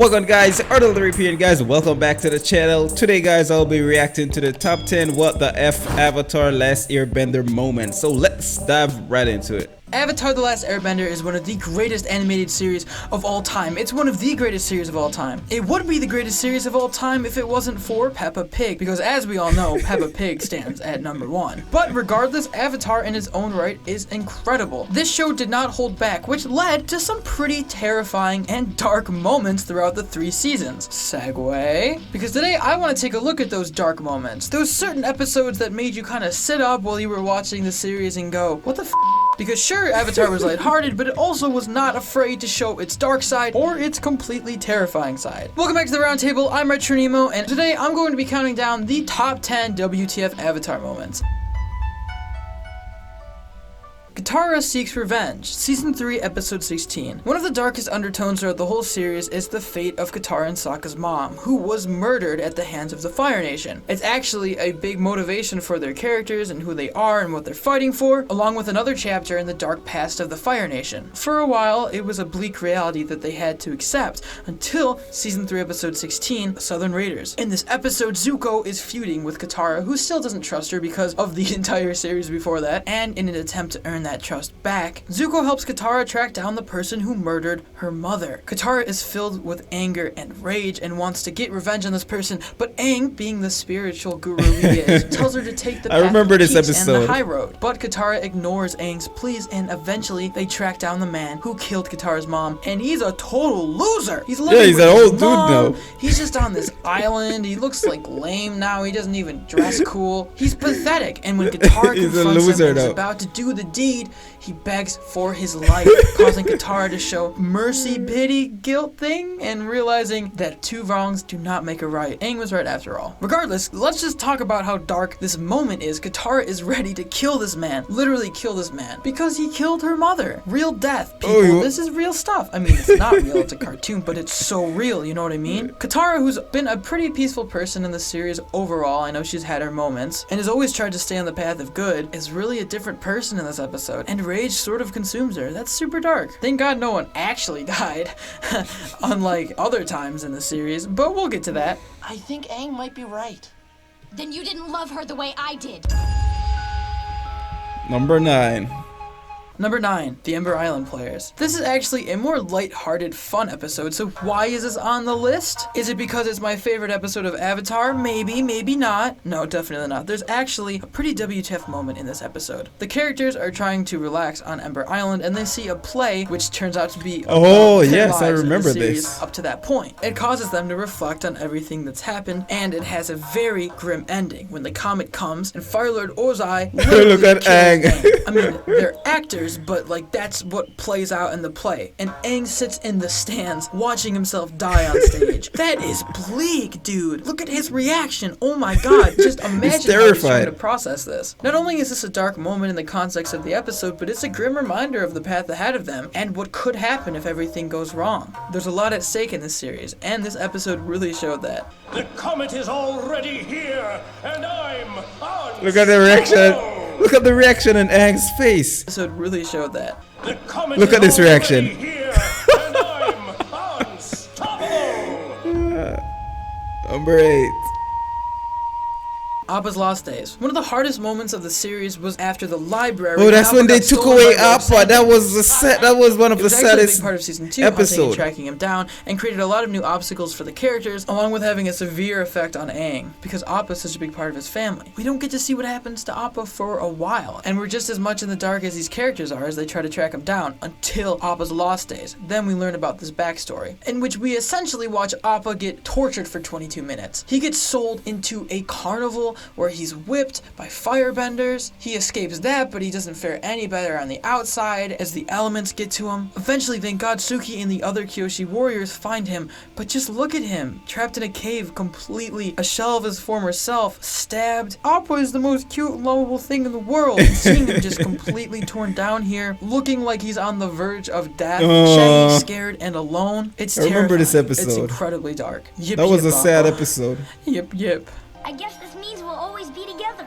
Welcome guys, Artillery here, and guys, welcome back to the channel. Today guys, I'll be reacting to the top 10 What the F Avatar Last Airbender moments. So let's dive right into it. Avatar The Last Airbender is one of the greatest animated series of all time. It's one of the greatest series of all time. It would be the greatest series of all time if it wasn't for Peppa Pig, because as we all know, Peppa Pig stands at #1. But regardless, Avatar in its own right is incredible. This show did not hold back, which led to some pretty terrifying and dark moments throughout the 3 seasons. Segue? Because today I want to take a look at those dark moments. Those certain episodes that made you kind of sit up while you were watching the series and go, what the f***? Because sure, Avatar was lighthearted, but it also was not afraid to show its dark side or its completely terrifying side. Welcome back to the round table. I'm Retro Nemo, and today I'm going to be counting down the top 10 WTF Avatar moments. Katara Seeks Revenge, Season 3, Episode 16. One of the darkest undertones throughout the whole series is the fate of Katara and Sokka's mom, who was murdered at the hands of the Fire Nation. It's actually a big motivation for their characters and who they are and what they're fighting for, along with another chapter in the dark past of the Fire Nation. For a while, it was a bleak reality that they had to accept, until Season 3, Episode 16, Southern Raiders. In this episode, Zuko is feuding with Katara, who still doesn't trust her because of the entire series before that, and in an attempt to earn that trust back, Zuko helps Katara track down the person who murdered her mother. Katara is filled with anger and rage and wants to get revenge on this person, but Aang, being the spiritual guru he is, tells her to take the path of peace and the high road. But Katara ignores Aang's pleas, and eventually they track down the man who killed Katara's mom, and he's a total loser. He's living he's with an his old dude mom. now. He's just on this island. He looks like lame now. He doesn't even dress cool. He's pathetic. And when Katara confronts him and is about to do the deed, he begs for his life, causing Katara to show mercy, pity, guilt thing, and realizing that 2 wrongs do not make a right. Aang was right after all. Regardless, let's just talk about how dark this moment is. Katara is ready to kill this man, literally kill this man, because he killed her mother. Real death, people. This is real stuff. I mean, it's not real, it's a cartoon, but it's so real, you know what I mean? Katara, who's been a pretty peaceful person in the series overall, I know she's had her moments, and has always tried to stay on the path of good, is really a different person in this episode, and rage sort of consumes her. That's super dark. Thank God no one actually died, unlike other times in the series, but we'll get to that. I think Aang might be right. Then you didn't love her the way I did. Number 9. Number 9, the Ember Island Players. This is actually a more light-hearted, fun episode, so why is this on the list? Is it because it's my favorite episode of Avatar? Maybe, maybe not. No, definitely not. There's actually a pretty WTF moment in this episode. The characters are trying to relax on Ember Island, and they see a play, which turns out to be yes, I remember this. Up to that point. It causes them to reflect on everything that's happened, and it has a very grim ending when the comet comes and Fire Lord Ozai Look at Aang. I mean, they're actors, but like that's what plays out in the play. And Aang sits in the stands watching himself die on stage. That is bleak, dude. Look at his reaction. Oh my god. Just imagine how he's trying to process this. Not only is this a dark moment in the context of the episode, but it's a grim reminder of the path ahead of them and what could happen if everything goes wrong. There's a lot at stake in this series, and this episode really showed that. The comet is already here, and I'm on. Look at the reaction. Look at the reaction in Aang's face. This episode really showed that. Look at this reaction. Here, and I'm unstoppable. Number 8. Appa's Lost Days. One of the hardest moments of the series was after the library. Oh, that's when they took away Appa. That was the set. That was one of the saddest big part of season 2, episode. Hunting and tracking him down, and created a lot of new obstacles for the characters, along with having a severe effect on Aang, because Appa is such a big part of his family. We don't get to see what happens to Appa for a while, and we're just as much in the dark as these characters are as they try to track him down until Appa's Lost Days. Then we learn about this backstory, in which we essentially watch Appa get tortured for 22 minutes. He gets sold into a carnival where he's whipped by firebenders. He escapes that, but he doesn't fare any better on the outside as the elements get to him. Eventually, thank God, Suki and the other Kyoshi warriors find him, but just look at him, trapped in a cave, completely a shell of his former self, stabbed. Appa is the most cute and lovable thing in the world, and seeing him just completely torn down here, looking like he's on the verge of death, shaggy, scared, and alone. It's terrifying. I remember this episode. It's incredibly dark. Yip, that was yip, a sad Appa. episode. Yip, yip. I guess this means we'll always be together.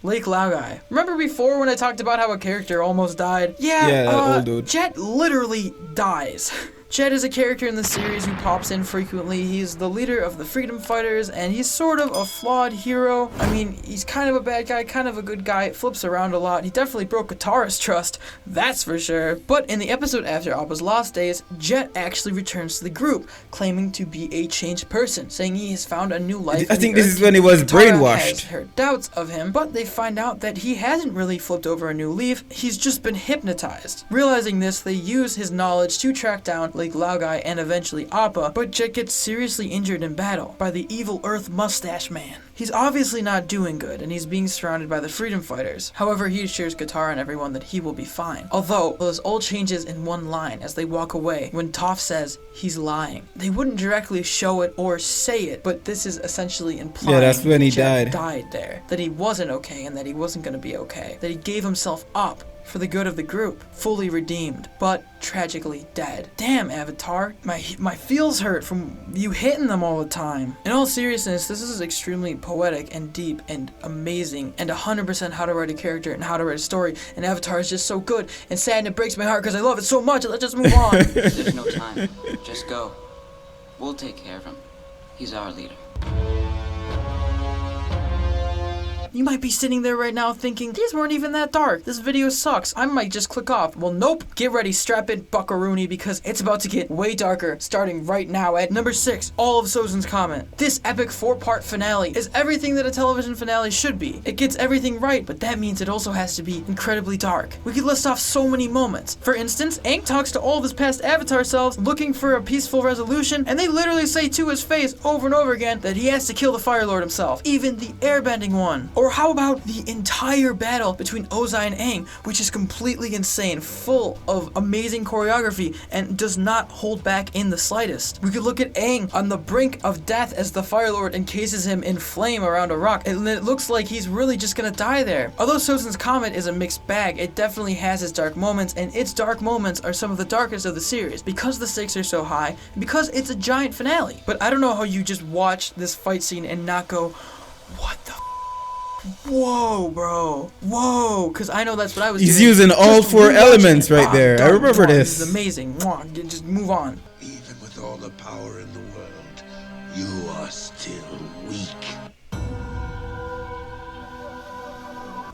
Lake Laogai. Remember before when I talked about how a character almost died? Yeah, old dude. Jet literally dies. Jet is a character in the series who pops in frequently. He's the leader of the Freedom Fighters, and he's sort of a flawed hero. I mean, he's kind of a bad guy, kind of a good guy, flips around a lot. He definitely broke Katara's trust, that's for sure. But in the episode after Appa's Lost Days, Jet actually returns to the group, claiming to be a changed person, saying he has found a new life. I think this is when he was brainwashed. Has her doubts of him, but they find out that he hasn't really flipped over a new leaf, he's just been hypnotized. Realizing this, they use his knowledge to track down Lake Laogai and eventually Appa, but Jet gets seriously injured in battle by the evil Earth Mustache Man. He's obviously not doing good, and he's being surrounded by the Freedom Fighters. However, he assures Katara and everyone that he will be fine. Although, this all changes in one line as they walk away when Toph says he's lying. They wouldn't directly show it or say it, but this is essentially implying Yeah, that's when he Jet died. died there. That he wasn't okay and that he wasn't going to be okay. That he gave himself up for the good of the group, fully redeemed, but tragically dead. Damn, Avatar, my feels hurt from you hitting them all the time. In all seriousness, this is extremely poetic and deep and amazing and 100% how to write a character and how to write a story, and Avatar is just so good and sad and it breaks my heart because I love it so much. Let's just move on. There's no time. Just go. We'll take care of him. He's our leader. You might be sitting there right now thinking, these weren't even that dark. This video sucks. I might just click off. Well, nope. Get ready, strap in, buckaroony, because it's about to get way darker, starting right now at number 6, all of Sozin's comment. This epic 4-part finale is everything that a television finale should be. It gets everything right, but that means it also has to be incredibly dark. We could list off so many moments. For instance, Aang talks to all of his past Avatar selves looking for a peaceful resolution, and they literally say to his face over and over again that he has to kill the Fire Lord himself, even the airbending one. Or how about the entire battle between Ozai and Aang, which is completely insane, full of amazing choreography, and does not hold back in the slightest. We could look at Aang on the brink of death as the Fire Lord encases him in flame around a rock, and it looks like he's really just gonna die there. Although Sozin's Comet is a mixed bag, it definitely has its dark moments, and its dark moments are some of the darkest of the series, because the stakes are so high, and because it's a giant finale. But I don't know how you just watch this fight scene and not go, what the whoa, bro. Whoa. Because I know that's what I was doing. He's using all 4 elements right there. I remember this. It's amazing. Just move on. Even with all the power in the world, you are still weak.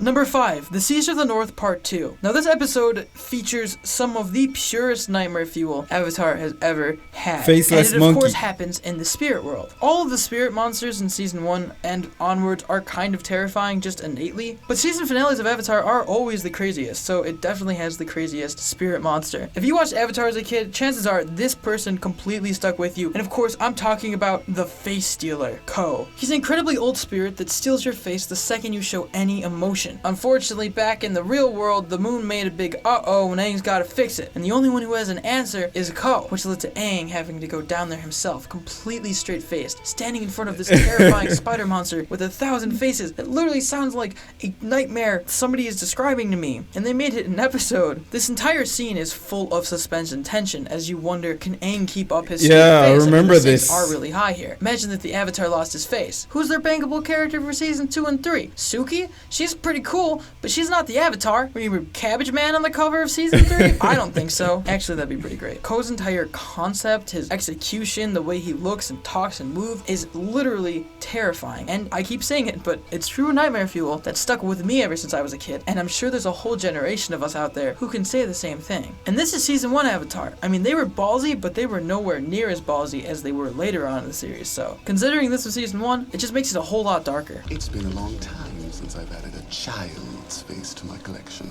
Number 5, The Siege of the North Part 2. Now this episode features some of the purest nightmare fuel Avatar has ever had. Faceless and it monkey. of course happens in the spirit world. All of the spirit monsters in season 1 and onwards are kind of terrifying just innately, but season finales of Avatar are always the craziest, so it definitely has the craziest spirit monster. If you watched Avatar as a kid, chances are this person completely stuck with you, and of course I'm talking about the Face Stealer, Ko. He's an incredibly old spirit that steals your face the second you show any emotion. Unfortunately, back in the real world, the moon made a big uh-oh and Aang's gotta fix it. And the only one who has an answer is Ko, which led to Aang having to go down there himself, completely straight-faced, standing in front of this terrifying spider monster with 1,000 faces that literally sounds like a nightmare somebody is describing to me. And they made it an episode. This entire scene is full of suspense and tension as you wonder, can Aang keep up his straight Yeah, I face? remember The stakes this. are really high here. Imagine that the Avatar lost his face. Who's their bankable character for season 2 and 3? Suki? She's pretty cool, but she's not the Avatar. Remember Cabbage Man on the cover of season 3? I don't think so. Actually, that'd be pretty great. Ko's entire concept, his execution, the way he looks and talks and moves is literally terrifying. And I keep saying it, but it's true nightmare fuel that stuck with me ever since I was a kid. And I'm sure there's a whole generation of us out there who can say the same thing. And this is season 1 Avatar. I mean, they were ballsy, but they were nowhere near as ballsy as they were later on in the series. So, considering this was season 1, it just makes it a whole lot darker. It's been a long time since I've added a child's face to my collection.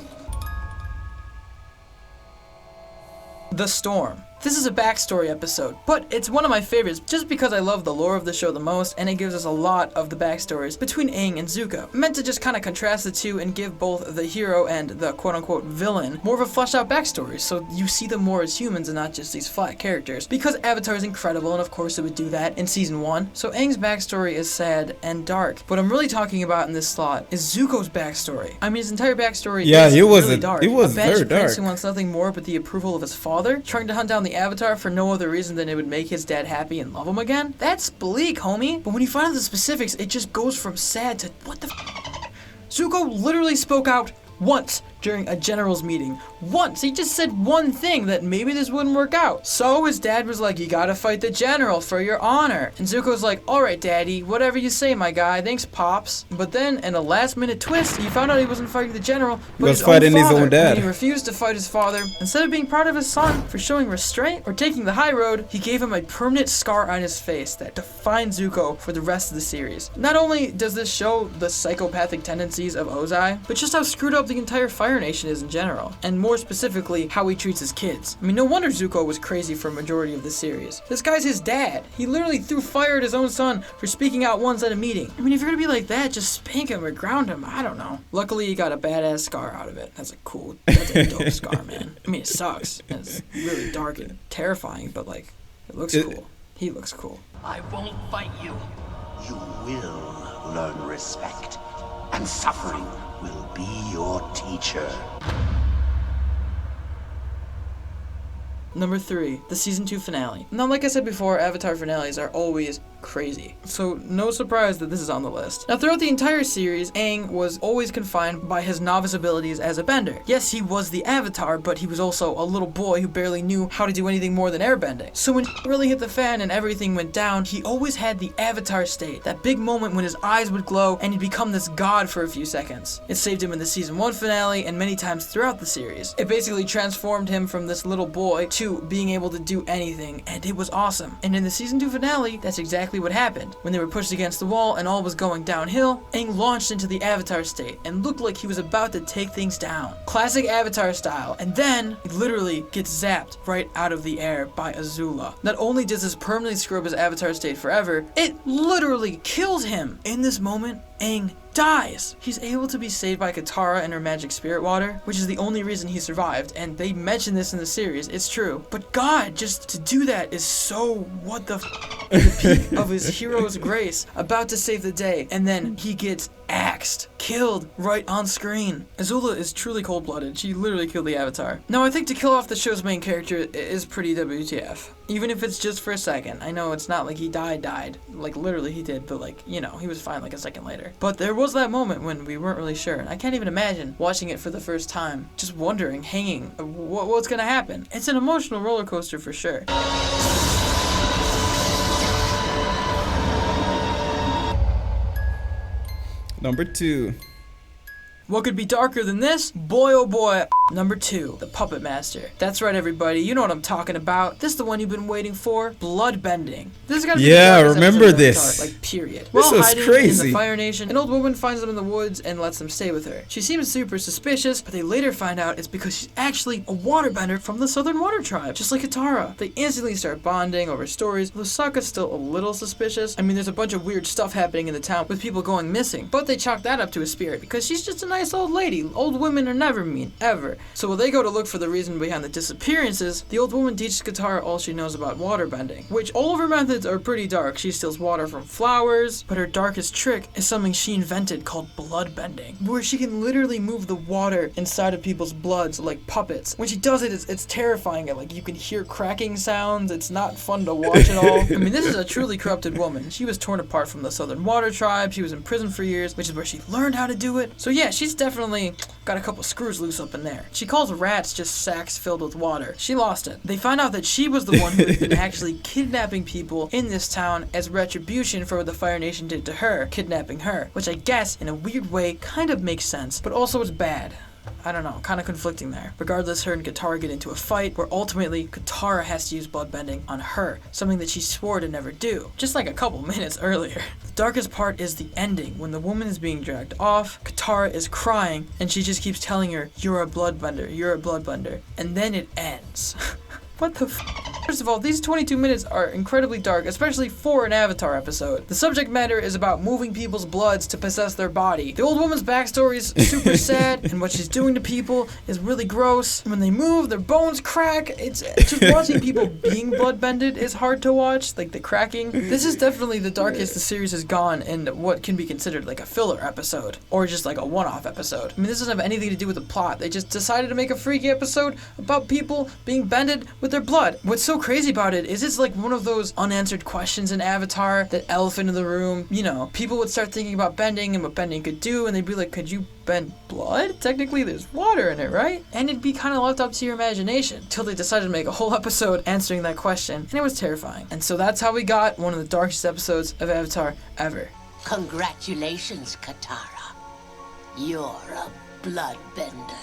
The Storm. This is a backstory episode, but it's one of my favorites just because I love the lore of the show the most, and it gives us a lot of the backstories between Aang and Zuko. Meant to just kind of contrast the two and give both the hero and the quote-unquote villain more of a fleshed out backstory, so you see them more as humans and not just these flat characters. Because Avatar is incredible, and of course it would do that in season 1, so Aang's backstory is sad and dark. What I'm really talking about in this slot is Zuko's backstory. I mean, his entire backstory is really dark. It was a banished very dark. prince who wants nothing more but the approval of his father, trying to hunt down the Avatar for no other reason than it would make his dad happy and love him again? That's bleak, homie. But when you find out the specifics, it just goes from sad to what the f. Zuko literally spoke out once during a general's meeting. Once. He just said one thing, that maybe this wouldn't work out. So his dad was like, you gotta fight the general for your honor. And Zuko's like, alright daddy, whatever you say my guy, thanks pops. But then in a last minute twist, he found out he wasn't fighting the general, but was his fighting own his father. own dad. And he refused to fight his father. Instead of being proud of his son for showing restraint or taking the high road, he gave him a permanent scar on his face that defined Zuko for the rest of the series. Not only does this show the psychopathic tendencies of Ozai, but just how screwed up the entire Fire Nation is in general, and more specifically, how he treats his kids. I mean, no wonder Zuko was crazy for a majority of the series. This guy's his dad. He literally threw fire at his own son for speaking out once at a meeting. I mean, if you're gonna be like that, just spank him or ground him. I don't know. Luckily, he got a badass scar out of it. That's a dope scar, man. I mean, it sucks. And it's really dark and terrifying, but like, it looks cool. He looks cool. I won't fight you. You will learn respect, and suffering will be your teacher. Number 3, the season 2 finale. Now, like I said before, Avatar finales are always crazy, so no surprise that this is on the list. Now, throughout the entire series, Aang was always confined by his novice abilities as a bender. Yes, he was the Avatar, but he was also a little boy who barely knew how to do anything more than airbending. So when it really hit the fan and everything went down, he always had the Avatar state, that big moment when his eyes would glow and he'd become this god for a few seconds. It saved him in the season 1 finale and many times throughout the series. It basically transformed him from this little boy to being able to do anything, and it was awesome. And in the season 2 finale, that's exactly what happened. When they were pushed against the wall and all was going downhill, Aang launched into the Avatar state and looked like he was about to take things down. Classic Avatar style. And then he literally gets zapped right out of the air by Azula. Not only does this permanently screw up his Avatar state forever, it literally kills him. In this moment, Aang dies. He's able to be saved by Katara and her magic spirit water, which is the only reason he survived, and they mention this in the series, it's true. But God, just to do that is so what the the peak of his hero's grace, about to save the day, and then he gets axed, killed right on screen. Azula is truly cold-blooded. She literally killed the Avatar. Now, I think to kill off the show's main character is pretty WTF. Even if it's just for a second. I know it's not like he died. Like, literally he did, but like, you know, he was fine like a second later. But there was that moment when we weren't really sure. And I can't even imagine watching it for the first time, just wondering, hanging, what's gonna happen. It's an emotional roller coaster for sure. Number 2. What could be darker than this? Boy oh boy. Number 2, the Puppet Master. That's right, everybody. You know what I'm talking about. This is the one you've been waiting for. Bloodbending. This is gotta be the darkest remember episode of this. Avatar, like, period. This While was hiding crazy. in the Fire Nation, an old woman finds them in the woods and lets them stay with her. She seems super suspicious, but they later find out it's because she's actually a waterbender from the Southern Water Tribe, just like Katara. They instantly start bonding over stories, though Sokka's still a little suspicious. I mean, there's a bunch of weird stuff happening in the town with people going missing, but they chalk that up to a spirit because she's just a nice old lady. Old women are never mean, ever. So while they go to look for the reason behind the disappearances, the old woman teaches Katara all she knows about waterbending, which all of her methods are pretty dark. She steals water from flowers, but her darkest trick is something she invented called bloodbending, where she can literally move the water inside of people's bloods like puppets. When she does it, it's terrifying. Like, you can hear cracking sounds. It's not fun to watch at all. I mean, this is a truly corrupted woman. She was torn apart from the Southern Water Tribe. She was in prison for years, which is where she learned how to do it. So yeah, she's definitely got a couple screws loose up in there. She calls rats just sacks filled with water. She lost it. They find out that she was the one who had been actually kidnapping people in this town as retribution for what the Fire Nation did to her, kidnapping her, which I guess in a weird way kind of makes sense, but also it's bad. I don't know, kind of conflicting there. Regardless, her and Katara get into a fight where ultimately Katara has to use bloodbending on her, something that she swore to never do, just like a couple minutes earlier. The darkest part is the ending. When the woman is being dragged off, Katara is crying, and she just keeps telling her, "You're a bloodbender, you're a bloodbender," and then it ends. What the f? First of all, these 22 minutes are incredibly dark, especially for an Avatar episode. The subject matter is about moving people's bloods to possess their body. The old woman's backstory is super sad, and what she's doing to people is really gross. When they move, their bones crack. It's just watching people being bloodbended is hard to watch, like the cracking. This is definitely the darkest the series has gone in what can be considered like a filler episode, or just like a one-off episode. I mean, this doesn't have anything to do with the plot. They just decided to make a freaky episode about people being bended with their blood. What's so so crazy about it is it's like one of those unanswered questions in Avatar, that elephant in the room. You know, people would start thinking about bending and what bending could do, and they'd be like, could you bend blood? Technically there's water in it, right? And it'd be kind of left up to your imagination till they decided to make a whole episode answering that question, and it was terrifying. And so that's how we got one of the darkest episodes of Avatar ever. Congratulations, Katara. You're a bloodbender.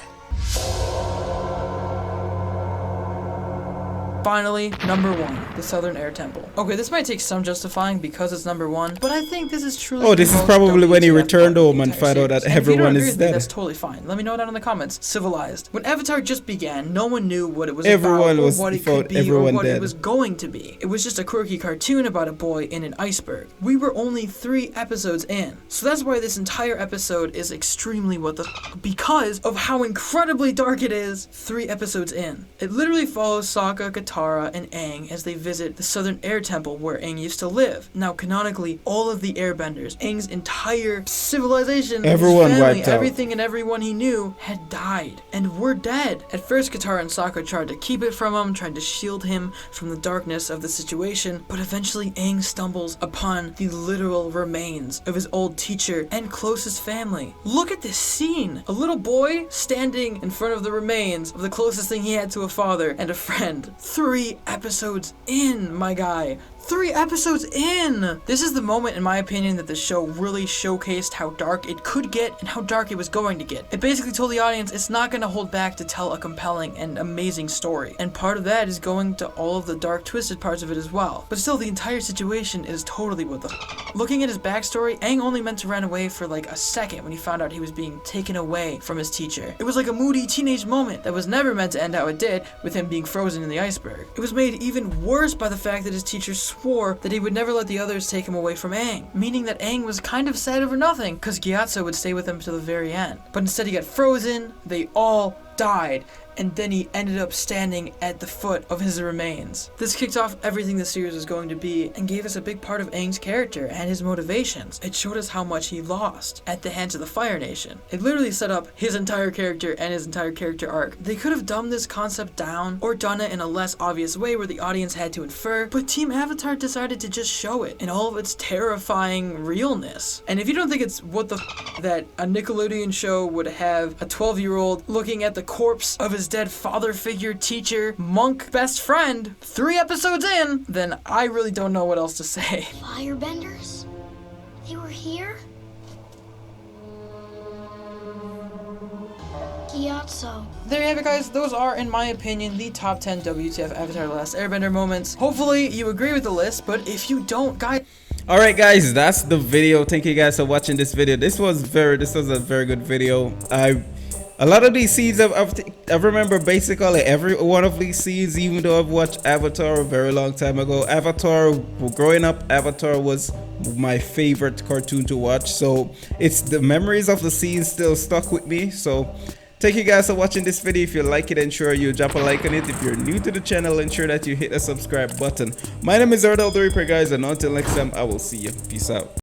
Finally, number 1, the Southern Air Temple. Okay, this might take some justifying because it's number 1, but I think this is truly. Oh, this the is most probably when he WTF returned part of home the and entire found out that series. And if you don't everyone agree is with me, dead. that's totally fine. Let me know down in the comments. Civilized. When Avatar just began, no one knew what it was Everyone about, or was what it thought could be, or everyone what dead. it was going to be. It was just a quirky cartoon about a boy in an iceberg. We were only 3 episodes in, so that's why this entire episode is extremely what the because of how incredibly dark it is 3 episodes in. It literally follows Sokka, Katara, and Aang as they visit the Southern Air Temple where Aang used to live. Now, canonically, all of the Airbenders, Aang's entire civilization, Everyone his family, wiped out. everything and everyone he knew had died and were dead. At first, Katara and Sokka tried to keep it from him, tried to shield him from the darkness of the situation, but eventually Aang stumbles upon the literal remains of his old teacher and closest family. Look at this scene! A little boy standing in front of the remains of the closest thing he had to a father and a friend. 3 episodes in, my guy. 3 episodes in! This is the moment, in my opinion, that the show really showcased how dark it could get and how dark it was going to get. It basically told the audience it's not going to hold back to tell a compelling and amazing story. And part of that is going to all of the dark, twisted parts of it as well. But still, the entire situation is totally what the Looking at his backstory, Aang only meant to run away for like a second when he found out he was being taken away from his teacher. It was like a moody teenage moment that was never meant to end how it did, with him being frozen in the iceberg. It was made even worse by the fact that his teacher swore that he would never let the others take him away from Aang, meaning that Aang was kind of sad over nothing, because Gyatso would stay with him to the very end. But instead he got frozen, they all died, and then he ended up standing at the foot of his remains. This kicked off everything the series was going to be and gave us a big part of Aang's character and his motivations. It showed us how much he lost at the hands of the Fire Nation. It literally set up his entire character and his entire character arc. They could have dumbed this concept down or done it in a less obvious way where the audience had to infer, but Team Avatar decided to just show it in all of its terrifying realness. And if you don't think it's what the that a Nickelodeon show would have a 12-year-old looking at the corpse of his dead father figure, teacher, monk, best friend 3 episodes in, then I really don't know what else to say. Firebenders? They were here? Gyatso. There you have it, guys. Those are, in my opinion, the top 10 WTF Avatar The Last Airbender moments. Hopefully you agree with the list, but if you don't, guys... Alright guys, that's the video. Thank you guys for watching this video. This was a very good video. A lot of these scenes I remember basically every one of these scenes, even though I've watched Avatar a very long time ago. Growing up, Avatar was my favorite cartoon to watch, so it's the memories of the scenes still stuck with me. So thank you guys for watching this video. If you like it, ensure you drop a like on it. If you're new to the channel, ensure that you hit the subscribe button. My name is Ardell the Reaper, guys, and until next time, I will see you. Peace out.